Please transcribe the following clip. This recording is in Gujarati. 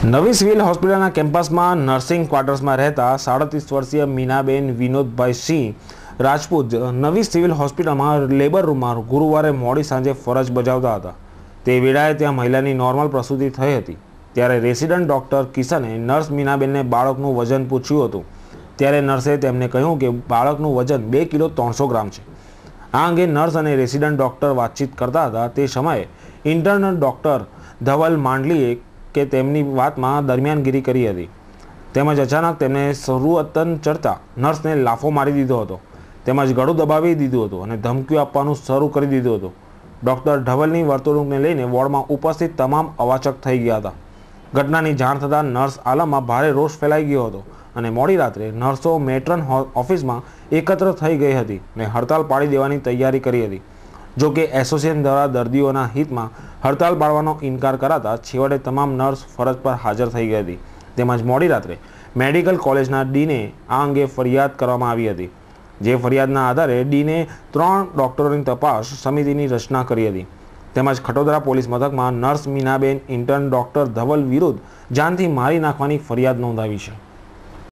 નવી સિવિલ હોસ્પિટલના કેમ્પસમાં નર્સિંગ ક્વાર્ટર્સમાં રહેતા 37 વર્ષીય મીનાબેન વિનોદભાઈ સિંહ રાજપૂત નવી સિવિલ હોસ્પિટલમાં લેબર રૂમમાં ગુરુવારે મોડી સાંજે ફરજ બજાવતા હતા। તે વેળાએ ત્યાં મહિલાની નોર્મલ પ્રસૂતિ થઈ હતી। ત્યારે રેસિડન્ટ ડોક્ટર કિશને નર્સ મીનાબેનને બાળકનું વજન પૂછ્યું હતું। ત્યારે નર્સે તેમને કહ્યું કે બાળકનું વજન 2 કિલો 300 ગ્રામ છે। આ અંગે નર્સ અને રેસિડન્ટ ડોક્ટર વાતચીત કરતા હતા। તે સમયે ઇન્ટર્ન ડોક્ટર ધવલ માંડલીએ કે તેમની વાતમાં દરમિયાનગીરી કરી હતી। તેમજ અચાનક તેમને શરૂઆતન ચડતા નર્સને લાફો મારી દીધો હતો તેમજ ગળું દબાવી દીધું હતું અને ધમકીઓ આપવાનું શરૂ કરી દીધું હતું। ડોક્ટર ધવલની વર્તણૂકને લઈને વોર્ડમાં ઉપસ્થિત તમામ અવાચક થઈ ગયા હતા। ઘટનાની જાણ થતાં નર્સ આલમમાં ભારે રોષ ફેલાઈ ગયો હતો અને મોડી રાત્રે નર્સો મેટ્રન ઓફિસમાં એકત્ર થઈ ગઈ હતી અને હડતાલ પાડી દેવાની તૈયારી કરી હતી। જો કે એસોસિએશન દ્વારા દર્દીઓના હિતમાં હડતાલ પાડવાનો ઇનકાર કરાતા છેવટે તમામ નર્સ ફરજ પર હાજર થઈ ગઈ હતી। તેમજ મોડી રાત્રે મેડિકલ કોલેજના ડીને આ અંગે ફરિયાદ કરવામાં આવી હતી। જે ફરિયાદના આધારે ડીને 3 ડોક્ટરોની તપાસ સમિતિની રચના કરી હતી। તેમજ ખટોદરા પોલીસ મથકમાં nurse Minaben intern doctor Dhaval વિરુદ્ધ જાનથી મારી નાખવાની ફરિયાદ નોંધાવી છે।